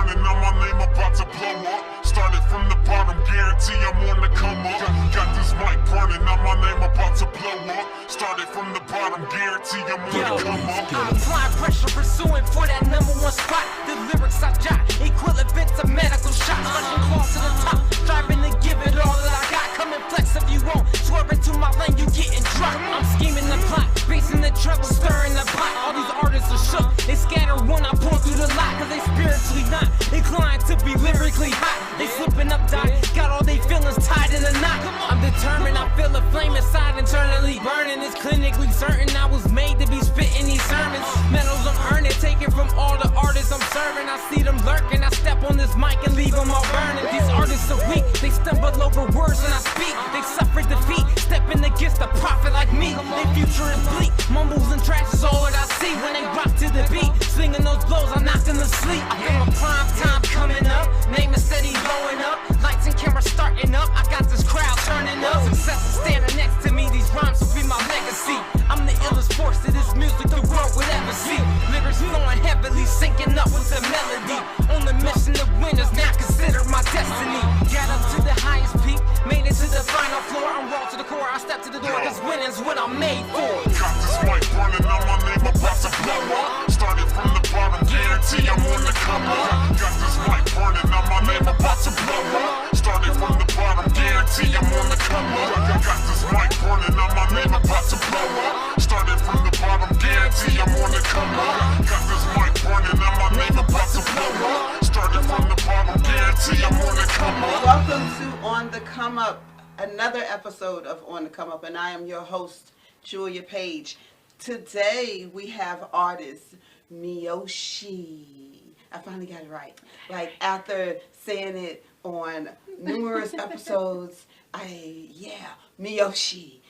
burning, now my name about to blow up. Started from the bottom, guarantee I'm on the come up. Got this mic burning, now my name about to blow up. Started from the bottom, guarantee I'm on the come up. I'm applying pressure, pursuing for that #1 spot. The lyrics I jot, equivalent to medical shots. Rushing close to the top, striving to give it all that I got. Come and flex if you want, swerving to my lane, you getting dropped. I'm scheming the plot, facing the trouble, stirring the pot. All these artists are shook, they scatter when I pull through the lot. Cause they spiritually not inclined to be lyrically hot. They slipping up, die, got all they feelings tied in a knot. I'm determined, I feel a flame inside, internally burning. It's clinically certain I was made to be spitting these sermons. Medals I'm earning, taken from all the artists I'm serving. I see them lurking, I step on this mic and leave them all burning. These artists are weak, they stumble over words when I speak. They suffer defeat, stepping against a prophet like me. Their future is bleak, mumbles and trash is all that I see. When they rock to the beat, slinging those blows, I knock them to sleep. I feel my prime time coming up, name is steady blowing up. Lights and cameras starting up, I got this crowd turning up. Success is standing next to me, these rhymes will be my legacy. I'm the illest force to this music the world would ever see. Lyrics flowing heavily, syncing up with the melody. On the mission to win is now considered my destiny. Got up to the highest peak, made it to the final floor. I'm raw to the core, I step to the door, cause winning's what I'm made for. Got this mic burning, now my name about to blow up. Started from the bottom, guarantee I'm on the come up. Got this mic burning, now my name about to blow up. Started from the bottom, guarantee I'm on the come up. Got this mic burning, now my name about to blow up. Started from the bottom, guarantee I'm on the come up. Got this mic burning, now my name about to blow up. Started from the bottom, guarantee I'm on the come up. Welcome to On the Come Up, another episode of On the Come Up, and I am your host, Julia Page. Today we have artist Mioshe. I finally got it right. Like after saying it on numerous episodes, Mioshe.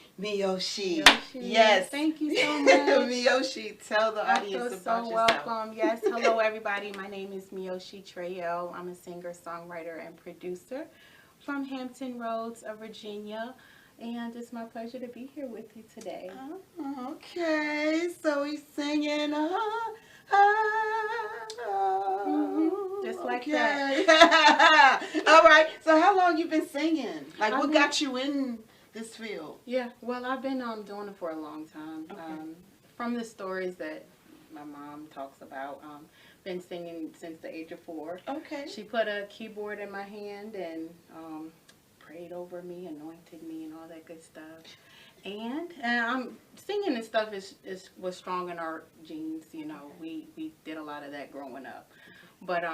Yes. Thank you so much. Mioshe, tell the I audience feel about so yourself. welcome. Yes, hello everybody. My name is Mioshe Trail. I'm a singer, songwriter, and producer from Hampton Roads, Virginia. And it's my pleasure to be here with you today. Oh, okay, so he's singing, Just like that. All right, so how long you been singing? Like, what got you in this field? Yeah, well, I've been doing it for a long time. Okay. From the stories that my mom talks about, been singing since the age of 4. Okay. She put a keyboard in my hand and prayed over me, anointed me, and all that good stuff. And singing and stuff was strong in our genes. You know, we did a lot of that growing up. But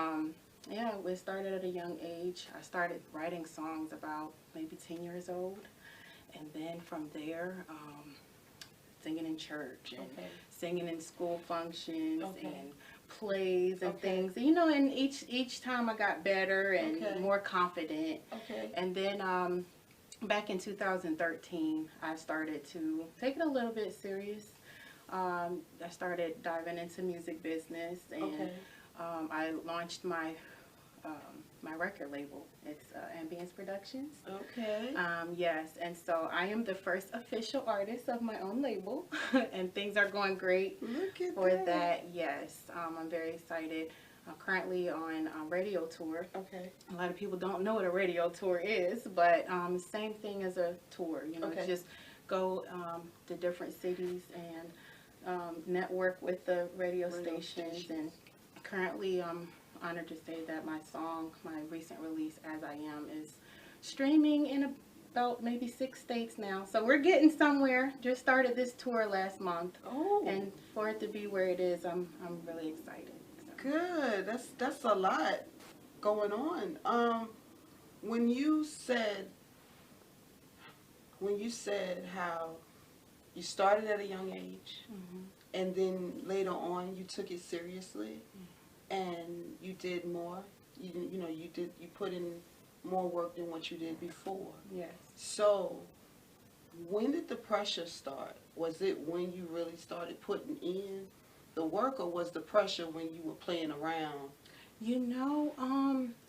yeah, we started at a young age. I started writing songs about maybe 10 years old, and then from there, singing in church and singing in school functions and plays and things, you know, and each time I got better and more confident. And then back in 2013, I started to take it a little bit serious. I started diving into music business, and I launched my my record label. It's Ambience Productions. Yes, and so I am the first official artist of my own label, and things are going great for that. Yes, I'm very excited. I'm currently on a radio tour. A lot of people don't know what a radio tour is, but same thing as a tour. You know, just go to different cities and network with the radio stations. And currently, I'm honored to say that my song, my recent release, As I Am, is streaming in about maybe 6 states now. So we're getting somewhere. Just started this tour last month. And for it to be where it is, I'm really excited. So. Good. That's a lot going on. When you said how you started at a young age, and then later on you took it seriously, and you did more. You put in more work than what you did before. Yes. So, when did the pressure start? Was it when you really started putting in the work, or was the pressure when you were playing around? You know,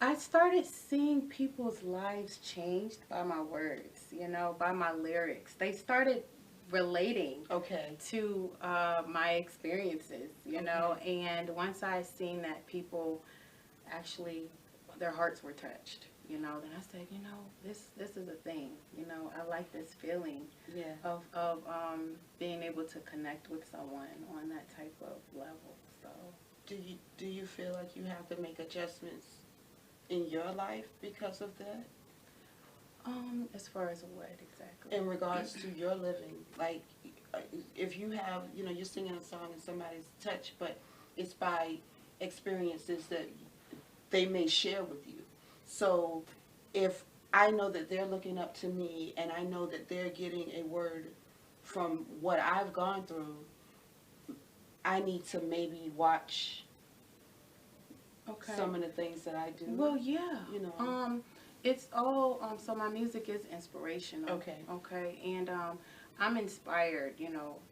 I started seeing people's lives changed by my words, you know, by my lyrics. They started relating to my experiences, you know, and once I seen that people actually their hearts were touched. Then I said, this is a thing. I like this feeling Yeah. of being able to connect with someone on that type of level. So, Do you feel like you have to make adjustments in your life because of that? as far as what exactly? In regards to your living, like if you have, you're singing a song and somebody's touched, but it's by experiences that they may share with you. So if I know that they're looking up to me and I know that they're getting a word from what I've gone through, I need to maybe watch Okay. some of the things that I do. Well, yeah. It's all so my music is inspirational. Okay. Okay, and I'm inspired,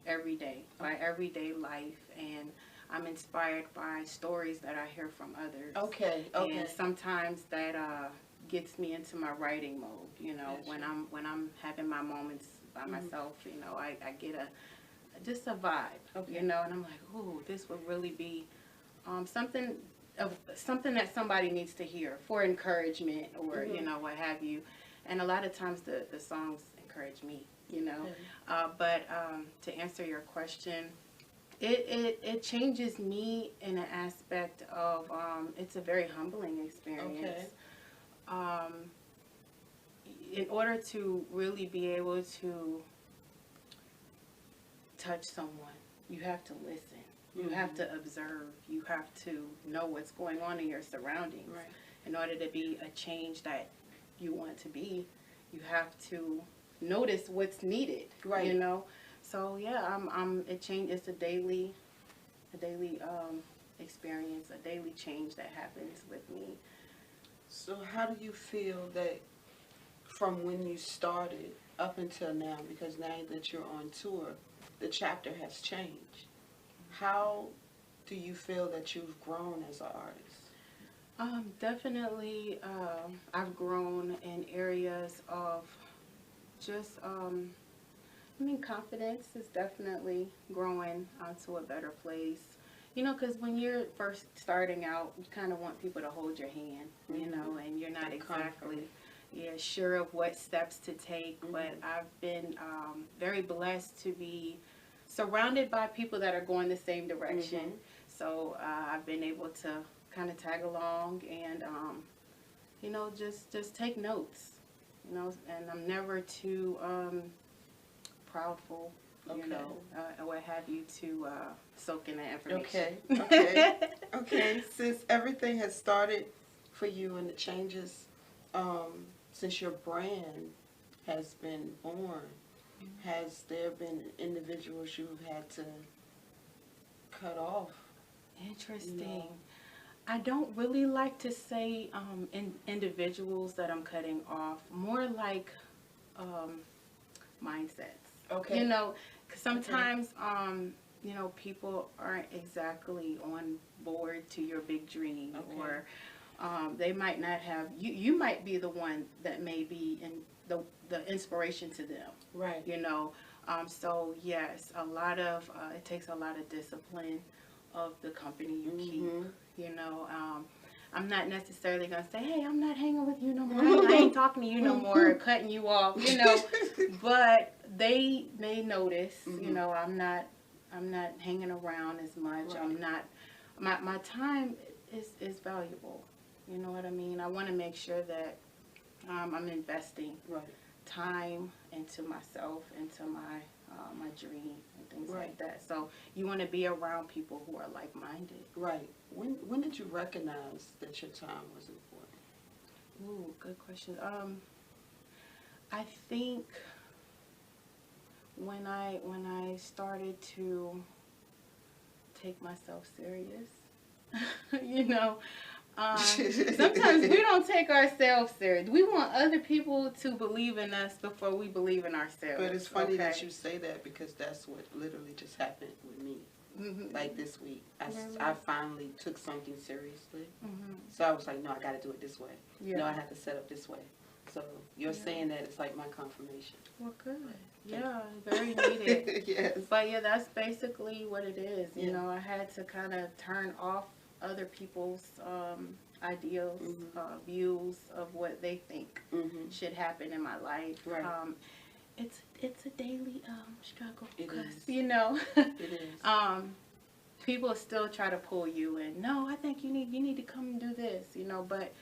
every day by everyday life, and I'm inspired by stories that I hear from others. Okay. And sometimes that gets me into my writing mode. Gotcha. When I'm having my moments by myself, I get just a vibe. Okay. And I'm like, ooh, this would really be something that somebody needs to hear for encouragement or what have you. And a lot of times the songs encourage me. But to answer your question, it changes me in an aspect of it's a very humbling experience. In order to really be able to touch someone, you have to listen. You have to observe. You have to know what's going on in your surroundings. Right. In order to be a change that you want to be, you have to notice what's needed. Right. So yeah, it's a daily experience, a daily change that happens with me. So how do you feel that from when you started up until now, because now that you're on tour, the chapter has changed? How do you feel that you've grown as an artist? Definitely, I've grown in areas of just, confidence is definitely growing onto a better place. Because when you're first starting out, you kind of want people to hold your hand, and you're not exactly sure of what steps to take. But I've been very blessed to be surrounded by people that are going the same direction. So I've been able to kind of tag along and, just take notes, and I'm never too proudful, what have you, to soak in that information. Okay. Since everything has started for you and the changes, since your brand has been born, has there been individuals you've had to cut off? Interesting. I don't really like to say individuals that I'm cutting off. More like mindsets. Okay. 'Cause sometimes people aren't exactly on board to your big dream, or they might not have. You might be the one that may be in the inspiration to them. Right. So yes, it takes a lot of discipline of the company you keep. I'm not necessarily gonna say, hey, I'm not hanging with you no more. I ain't talking to you no more, or cutting you off. But they notice. I'm not hanging around as much. Right. I'm not. My time is valuable. You know what I mean? I want to make sure that I'm investing time into myself, into my dream and things like that. So you want to be around people who are like-minded. Right. When did you recognize that your time was important? Ooh, good question. I think when I started to take myself serious, sometimes we don't take ourselves serious. We want other people to believe in us before we believe in ourselves. But it's funny that you say that, because that's what literally just happened with me. Like this week, I finally took something seriously. So I was like, no, I got to do it this way. No, I have to set up this way. So you're saying that it's like my confirmation. Well, good. Yeah, very needed. Yes. But yeah, that's basically what it is. I had to kind of turn off other people's ideals, views of what they think should happen in my life. Right. It's a daily struggle. It 'Cause, is. you know, It is. people still try to pull you in. No, I think you need to come and do this, you know. But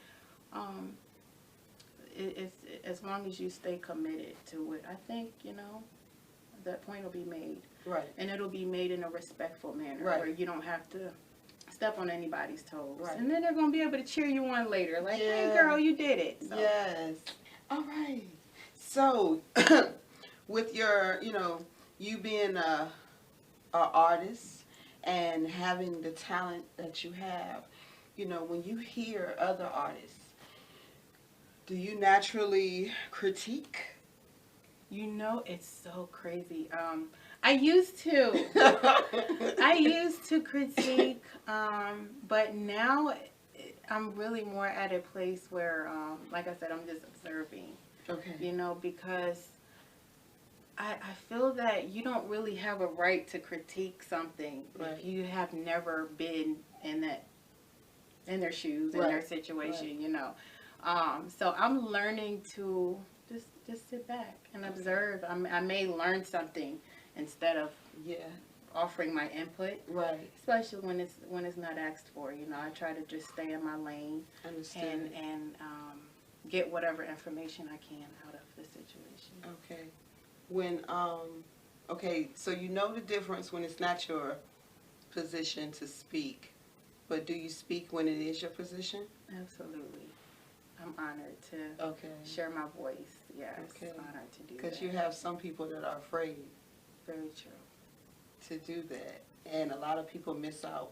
it's as long as you stay committed to it, I think, you know, that point will be made. Right. And it'll be made in a respectful manner, Right. where you don't have to step on anybody's toes. Right. And then they're going to be able to cheer you on later. Like, Yeah. hey, girl, you did it. So. Yes. All right. So, with your, you know, you being a artist and having the talent that you have, you know, when you hear other artists, do you naturally critique? You know, it's so crazy. I used to. I used to critique, but now I'm really more at a place where, like I said, I'm just observing. Okay. You know, because I feel that you don't really have a right to critique something Right. if you have never been in their shoes, in Right. their situation, Right. you know. So I'm learning to just sit back and observe. I may learn something instead of Yeah. offering my input, Right. especially when it's not asked for. You know, I try to just stay in my lane Understood. and get whatever information I can out of the situation. Okay. When okay, so you know the difference when it's not your position to speak, but do you speak when it is your position? Absolutely. I'm honored to Okay. share my voice. Yes, Okay. honored to do that. Because you have some people that are afraid Very true. to do that, and a lot of people miss out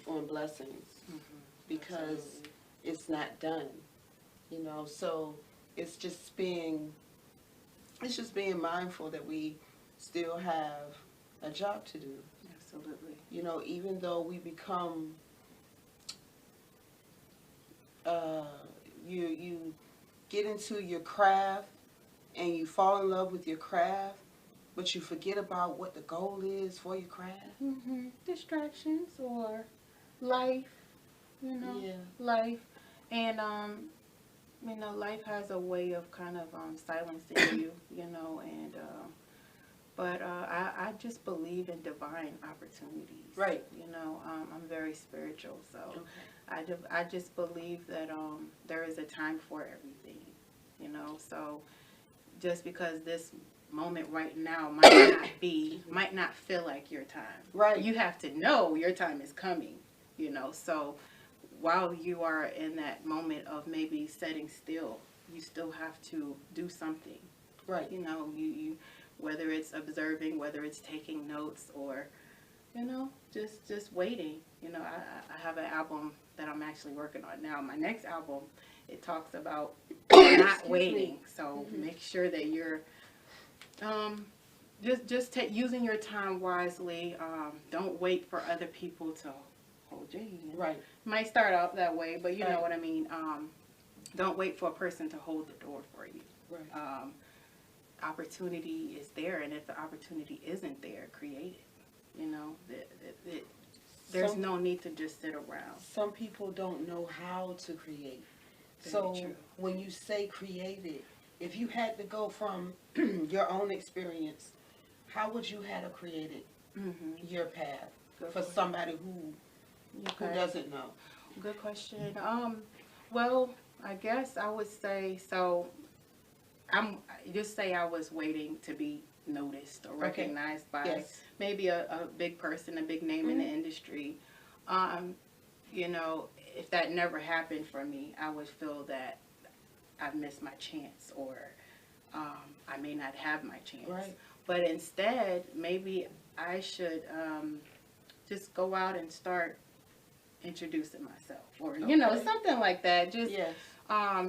on blessings because Absolutely. it's not done, you know. So it's just being mindful that we still have a job to do. Absolutely. You know, even though we become, you get into your craft and you fall in love with your craft, but you forget about what the goal is for your craft. Distractions or life, you know, Yeah. life. And, you know, life has a way of kind of silencing you, you know, and, but I just believe in divine opportunities. Right. You know, I'm very spiritual, so Okay. I just believe that there is a time for everything, you know, so just because this moment right now might not feel like your time. Right. You have to know your time is coming, you know, so while you are in that moment of maybe sitting still, you still have to do something. Right. You know, you whether it's observing, whether it's taking notes, or, you know, just waiting. You know, I have an album that I'm actually working on now. My next album, it talks about not waiting. So make sure that you're using your time wisely. Don't wait for other people to hold your hand. Right. Might start out that way, but you Right. know what I mean. Don't wait for a person to hold the door for you. Right. Opportunity is there, and if the opportunity isn't there, create it. You know, there's Some- no need to just sit around. Some people don't know how to create. Very So true. when you say create it, if you had to go from your own experience, how would you have to create it, your path, Good for question. somebody who Okay. doesn't know? Good question. Well, I guess I would say so. Just say I was waiting to be noticed or recognized by Yes. maybe a big person, a big name in the industry. You know, if that never happened for me, I would feel that I've missed my chance, or I may not have my chance. Right. But instead, maybe I should just go out and start introducing myself, or you know, Okay. something like that. Yes.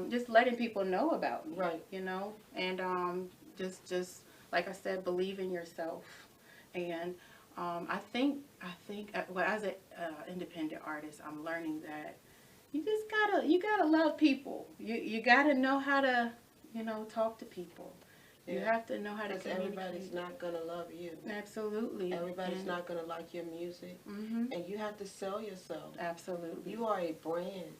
Just letting people know about me. Right. You know, and just like I said, believe in yourself. And I think well, as an independent artist, I'm learning that you gotta love people. You gotta know how to, you know, talk to people. You Yeah. have to know how to Because communicate. everybody's not gonna love you. Absolutely. Everybody's And- not gonna like your music, Mhm. and you have to sell yourself. Absolutely. You are a brand.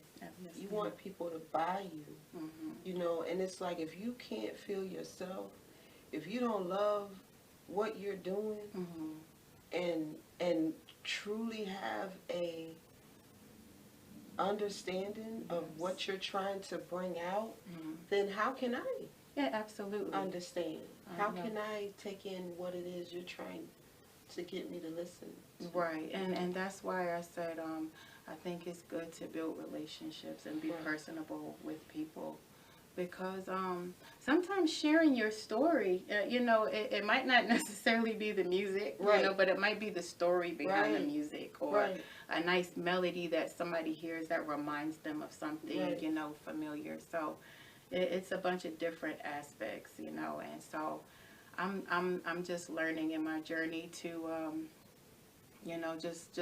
You want people to buy you, you know, and it's like if you can't feel yourself, if you don't love what you're doing, and truly have a understanding of what you're trying to bring out, then how can I absolutely understand? How can I take in what it is you're trying to get me to listen to? Right, and that's why I said I think it's good to build relationships and be personable with people, because sometimes sharing your story, you know, it might not necessarily be the music, you know, but it might be the story behind the music, or a nice melody that somebody hears that reminds them of something, you know, familiar. So it's a bunch of different aspects, you know, and so I'm just learning in my journey to you know, just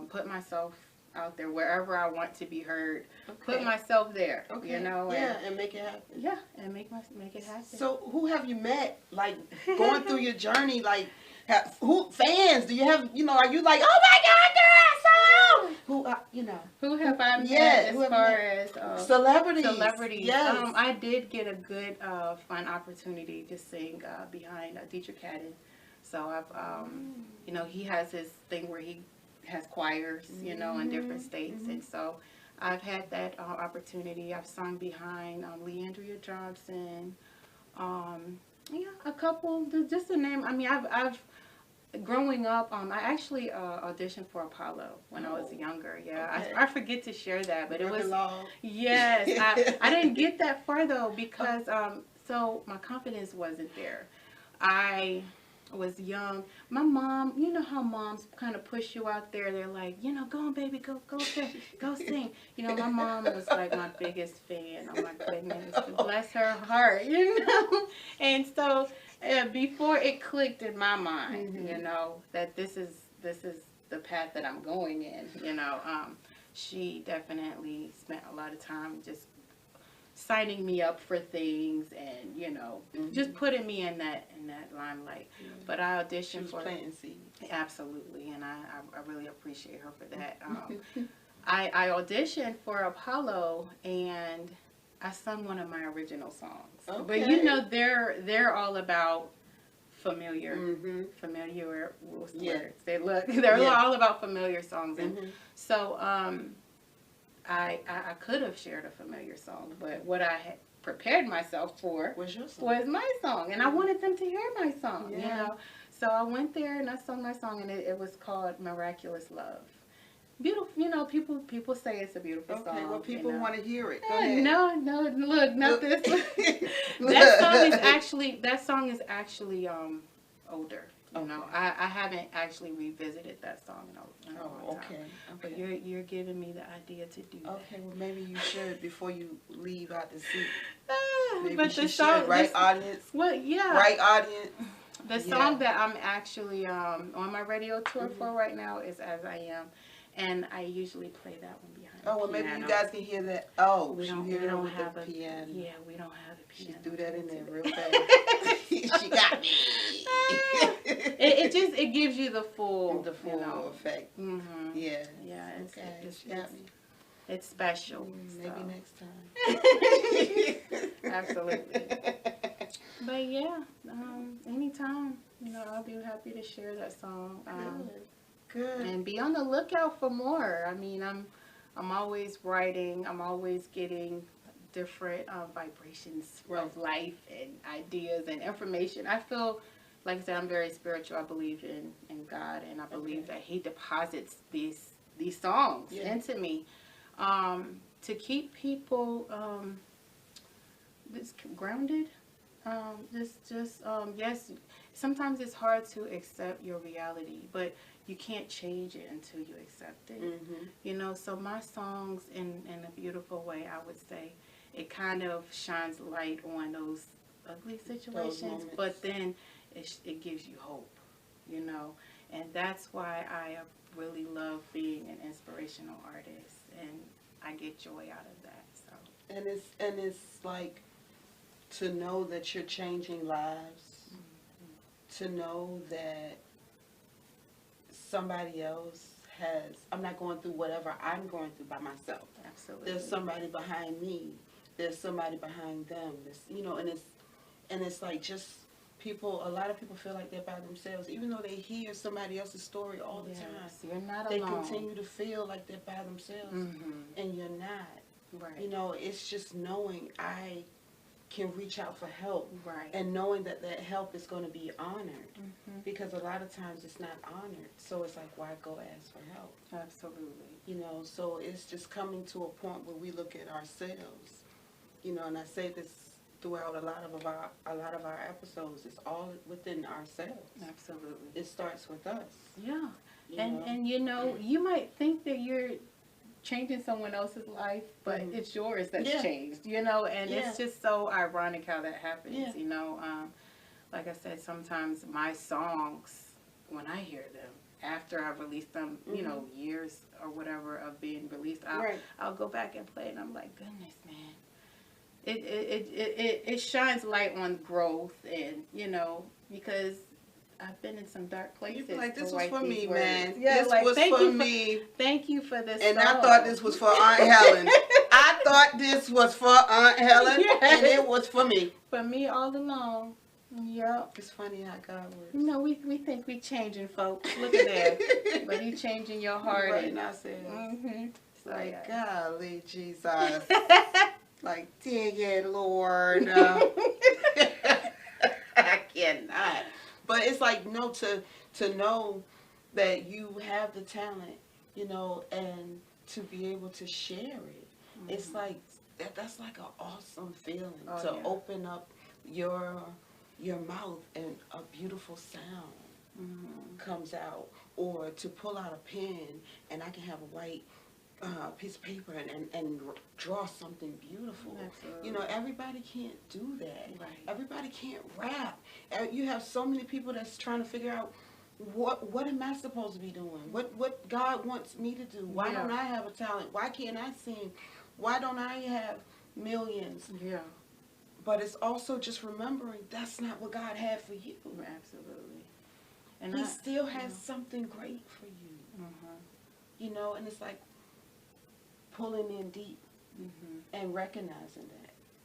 put myself out there wherever I want to be heard. Put myself there, you know. And make it happen. Yeah, and make it happen. So who have you met, like, going through your journey, like, who fans? Do you have, you know, are you like, oh my God, girl, so who, you know? Who have I met as far as celebrities? Celebrities. Yes. I did get a good, fun opportunity to sing behind Dietrich Haddon. So I've, you know, he has his thing where he has choirs, you know, in different states, and so I've had that opportunity. I've sung behind Leandria Johnson, yeah, a couple, just to name. I mean, I've growing up, I actually auditioned for Apollo when I was younger. Yeah, I forget to share that, but it was yes. I didn't get that far though because so my confidence wasn't there. I was young. My mom, you know how moms kind of push you out there. They're like, you know, go on, baby, go sing, go sing. You know, my mom was like my biggest fan. Oh my goodness, bless her heart, you know. And so before it clicked in my mind, you know, that this is the path that I'm going in. You know, she definitely spent a lot of time just signing me up for things, and you know, just putting me in that limelight. But I auditioned for planting seeds. Absolutely, and I really appreciate her for that. I auditioned for Apollo, and I sung one of my original songs. But you know, they're all about familiar. What's the words? They're all about familiar songs, and so I could have shared a familiar song, but what I had prepared myself for was my song, and I wanted them to hear my song, you know. So I went there and I sung my song, and it was called "Miraculous Love." Beautiful, you know. People say it's a beautiful song. Okay, well, people want to hear it. Go ahead. No, look, not this. That song is actually older. You know, I haven't actually revisited that song in a long time. But you're giving me the idea to do that. Okay, well, maybe you should before you leave out the seat. Maybe but the song, right audience? Well, yeah. Right audience? The song that I'm actually on my radio tour for right now is "As I Am," and I usually play that one behind. Oh, well, the piano. Maybe you guys can hear that. Oh, we don't have a piano. Yeah, we don't have a piano. She threw that in there real fast. She got me. It gives you the full effect. Yeah. Yeah. It's special. Maybe next time. Absolutely. But yeah, anytime, you know, I'll be happy to share that song. Good. And be on the lookout for more. I mean, I'm always writing. I'm always getting different vibrations of life and ideas and information. I feel, like I said, I'm very spiritual. I believe in God, and I believe that He deposits these songs into me to keep people just grounded. Yes, sometimes it's hard to accept your reality, but you can't change it until you accept it. You know, so my songs, in a beautiful way, I would say, it kind of shines light on those ugly situations, but then it gives you hope, you know, and that's why I really love being an inspirational artist, and I get joy out of that. So. And it's like, to know that you're changing lives, to know that somebody else I'm not going through whatever I'm going through by myself. Absolutely. There's somebody behind me. There's somebody behind them. And it's like just a lot of people feel like they're by themselves, even though they hear somebody else's story all the time. You're not They alone. continue to feel like they're by themselves, and you're not. Right. You know, it's just knowing I can reach out for help, Right. and knowing that help is going to be honored, because a lot of times it's not honored. So it's like, why go ask for help? Absolutely. You know, so it's just coming to a point where we look at ourselves. You know, and I say this throughout a lot of our episodes. It's all within ourselves. Absolutely. It starts with us. Yeah. You And know? and you know, you might think that you're changing someone else's life, but it's yours that's changed, you know, and it's just so ironic how that happens, you know. Like I said, sometimes my songs, when I hear them, after I've released them, you know, years or whatever of being released, I'll go back and play it, and I'm like, goodness, man. It shines light on growth, and, you know, because I've been in some dark places. You like, this to was write for these me, words. man. Yeah, This like, was for me. Thank you for this And song. I thought this was for Aunt Helen. I thought this was for Aunt Helen, and it was for me. For me all along. Yep. It's funny how God works. You know, we think we changing, folks. Look at that. But he changing your heart. Right And, now, says, so, like, yeah. golly, Jesus. Like, dig it, Lord. I cannot. But it's like, no, to know that you have the talent, you know, and to be able to share it. It's like, that's like an awesome feeling, to open up your mouth and a beautiful sound comes out, or to pull out a pen and I can have a white piece of paper and draw something beautiful. Absolutely. You know, everybody can't do that. Right. Everybody can't rap. You have so many people that's trying to figure out, what am I supposed to be doing? What God wants me to do? Why don't I have a talent? Why can't I sing? Why don't I have millions? Yeah. But it's also just remembering that's not what God had for you. Absolutely. And He still has something great for you. You know, and it's like pulling in deep and recognizing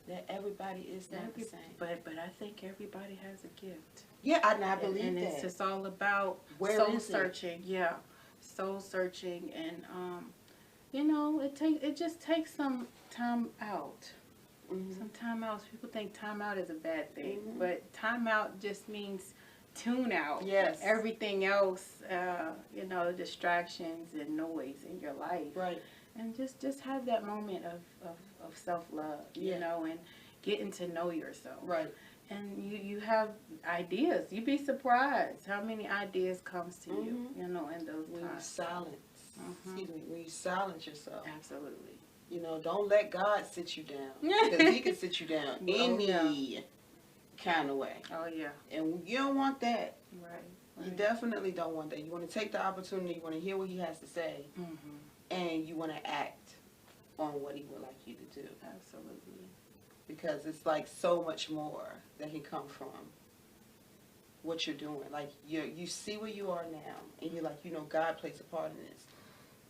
that everybody is not the same. But I think everybody has a gift. Yeah, I believe and that. it's just all about soul searching. Yeah, soul searching, and you know, it just takes some time out. Some time out. People think time out is a bad thing, but time out just means tune out. Yes. Everything else, you know, distractions and noise in your life. Right. And just have that moment of self-love, you know, and getting to know yourself. Right. And you have ideas. You'd be surprised how many ideas comes to you, you know, in those When you times. silence, when you silence yourself. Absolutely. You know, don't let God sit you down, because He can sit you down any kind of way. Oh, yeah. And you don't want that. Right. You definitely don't want that. You want to take the opportunity, you want to hear what He has to say, and you want to act on what He would like you to do. Absolutely. Because it's like so much more that can come from what you're doing. Like, you see where you are now, and you're like, you know, God plays a part in this.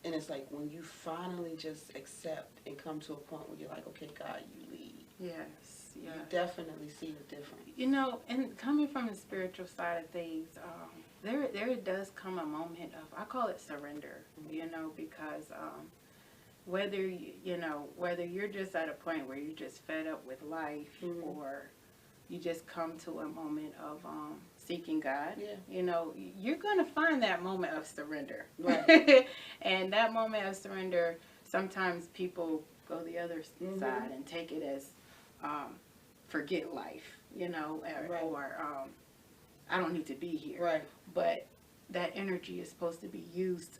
And it's like when you finally just accept and come to a point where you're like, okay, God, you lead. Yes. You definitely see the difference. You know, and coming from the spiritual side of things, there does come a moment of, I call it surrender, you know, because whether you're just at a point where you're just fed up with life, or you just come to a moment of seeking God, you know, you're going to find that moment of surrender. Right. And that moment of surrender, sometimes people go the other side and take it as forget life, you know, or I don't need to be here. Right. But that energy is supposed to be used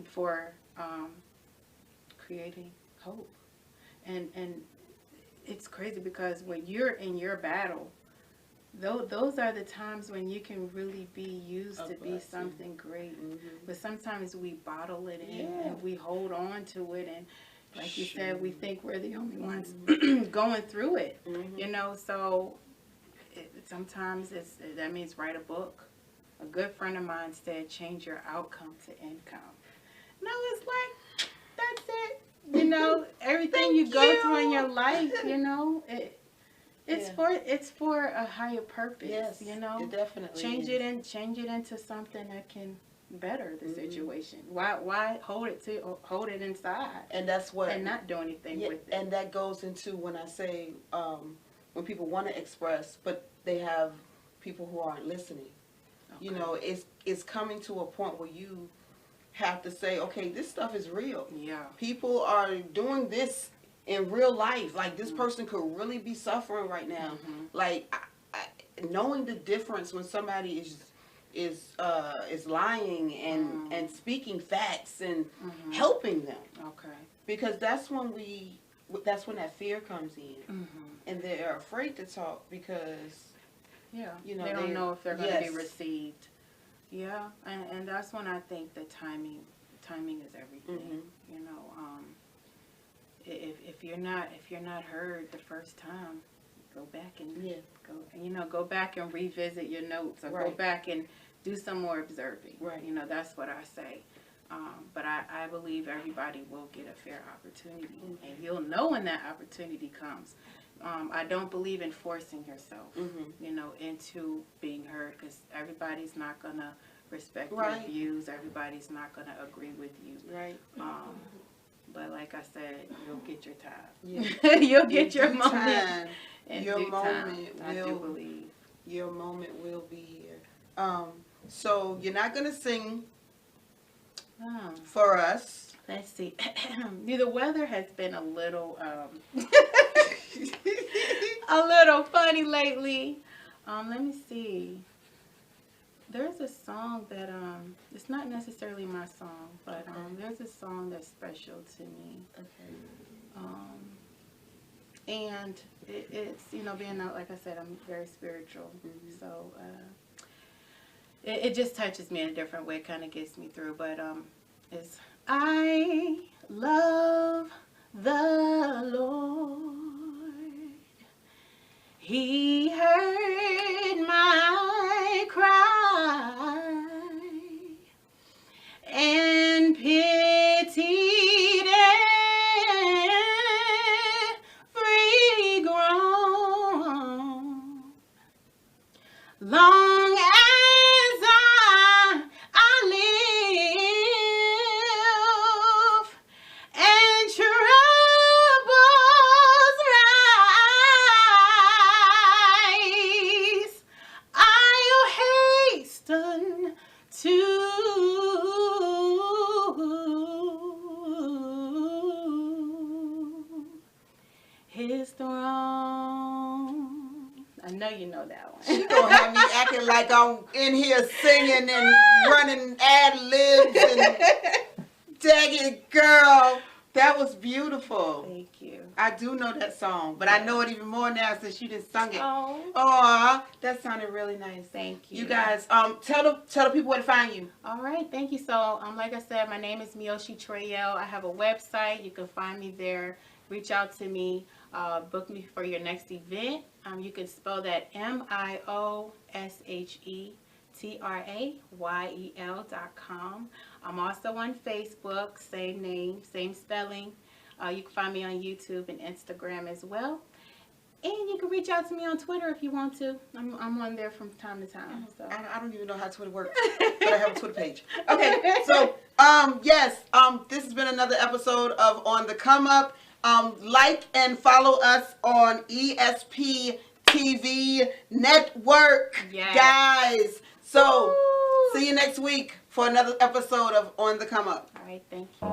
for creating hope. And it's crazy because when you're in your battle, those are the times when you can really be used to be something great. But sometimes we bottle it in and we hold on to it, and like you said, we think we're the only ones going through it. You know, so sometimes that means write a book. A good friend of mine said, change your outcome to income. No, it's like, that's it. You know, everything you Thank go through in you. your life, you know, it's Yeah. it's for a higher purpose. Yes, you know, it definitely change is. change it into something that can better the situation. Why hold it inside And that's what and not do anything with it? and that goes into when I say when people want to express, but they have people who aren't listening. You know, it's coming to a point where you have to say, okay, this stuff is real. Yeah. People are doing this in real life. Like, this person could really be suffering right now. Like, knowing the difference when somebody is lying and speaking facts and helping them, Okay. because that's when that fear comes in, and they're afraid to talk because Yeah. you know they don't know if they're going to be yes. received. Yeah, and that's when I think the timing is everything. You know, if you're not heard the first time, go back and go back and revisit your notes, or go back and do some more observing. Right. You know, that's what I say. But I believe everybody will get a fair opportunity, and you'll know when that opportunity comes. I don't believe in forcing yourself, you know, into being heard, because everybody's not gonna respect your views. Everybody's not gonna agree with you. Right. But like I said, you'll get your time. Yeah. You'll get your due moment. time, In your due time, moment I do will believe. your moment will be here. So you're not gonna sing for us. Let's see. The weather has been a little a little funny lately. Let me see. There's a song that it's not necessarily my song, but there's a song that's special to me. Okay. And it's, you know, being like I said, I'm very spiritual, so it just touches me in a different way. It kind of gets me through. But it's I love the Lord. He heard my cry and pitied every groan. Long as I live and troubles rise, I'll hasten to His throne. I know you know that one. She gonna have me acting like I'm in here singing and running ad libs and dang it, girl. That was beautiful. Thank you. I do know that song, but I know it even more now since you just sung it. Oh, Aw, that sounded really nice. thank you. You guys, tell the people where to find you. All right, thank you. So, like I said, my name is Mioshe Trayel. I have a website. You can find me there. Reach out to me. Book me for your next event. You can spell that MIOSHETRAYEL.com. I'm also on Facebook, same name, same spelling. You can find me on YouTube and Instagram as well. And you can reach out to me on Twitter if you want to. I'm on there from time to time. So. I don't even know how Twitter works, but I have a Twitter page. Okay, so yes, this has been another episode of On the Come Up. Like and follow us on ESP TV Network, guys. So Woo! see you next week for another episode of On the Come Up. All right, thank you.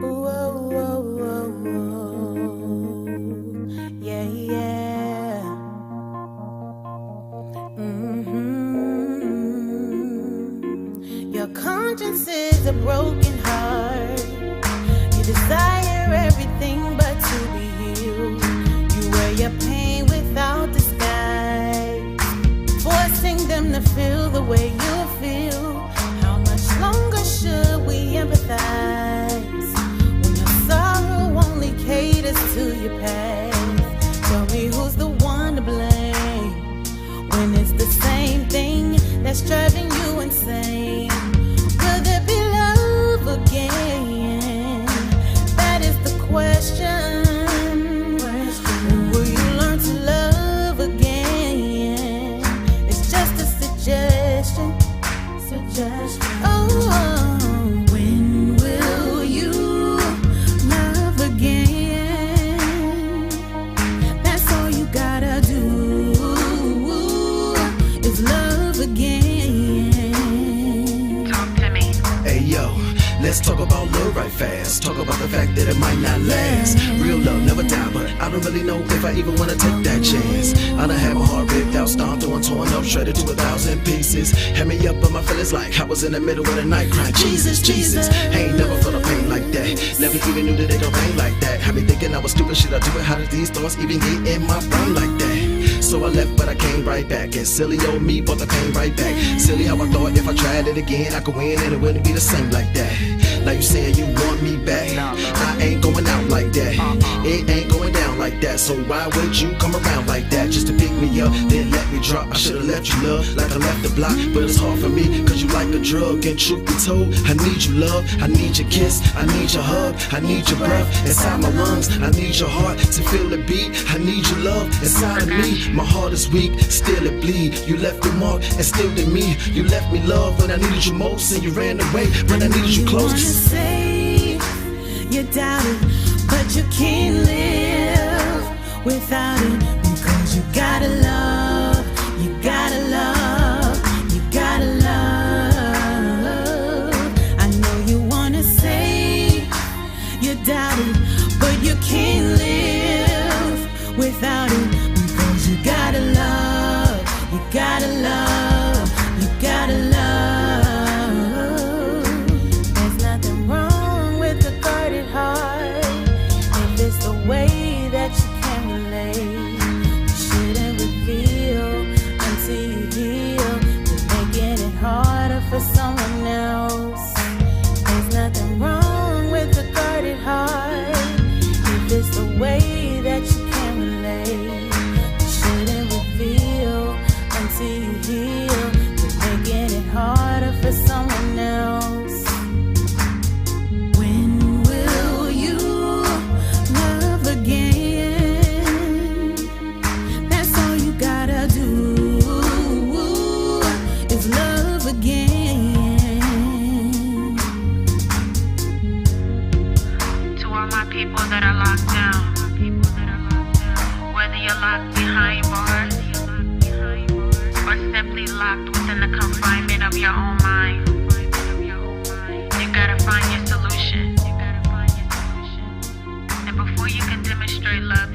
Whoa, whoa, whoa, whoa. Yeah, yeah. Your conscience is a broken heart. You desire everything but to be healed. You wear your pain without disguise, forcing them to feel the way you feel. How much longer should we empathize when your sorrow only caters to your past? Tell me who's the one to blame when it's the same thing that's driving you insane. Will there suggestion. Oh, when will you love again? That's all you gotta do is love again. Talk to me. Hey yo, let's talk about love right fast. Talk about the fact that it might not last. Real love never die, but I don't really know if I even wanna take that chance. I done had my heart ripped out, stomped on, torn up, shredded to 1,000 pieces. Had me up on my feelings like I was in the middle of the night crying, Jesus, Jesus. Ain't never felt a pain like that. Never even knew that it could rain like that. Had me thinking I was stupid, should I do it? How did these thoughts even get in my brain like that? So I left, but I came right back. And silly old me brought the pain right back. Silly how I thought if I tried it again, I could win and it wouldn't be the same like that. Now you saying you want me back? I ain't going out like that. It ain't going down like that. So why would you come around like that? Just to pick me up, then let me drop. I should've left you, love, like I left the block. But it's hard for me, cause you like a drug. And truth be told, I need your love, I need your kiss, I need your hug, I need your breath inside my lungs. I need your heart to feel the beat. I need your love inside of me. My heart is weak, still it bleed. You left your mark and still did me. You left me love when I needed you most, and you ran away when I needed you You wanna close. say you doubt it, but you can't live without it, because you gotta love, you gotta love, you gotta love. I know you wanna say you doubt it, but you can't live without it, because you gotta love, you gotta love, you gotta love. There's nothing wrong with a guarded heart if it's the way that you can relate. You shouldn't reveal until you heal. You're making it harder for someone else. There's nothing wrong with a guarded heart if it's the way that you can relate. You shouldn't reveal until you heal. You're making it harder for someone else. When will you love again? That's all you gotta do is love again. To all my people that are locked down, whether you're locked behind bars or simply locked within the confinement of your own mind, you gotta find your solution. And before you can demonstrate love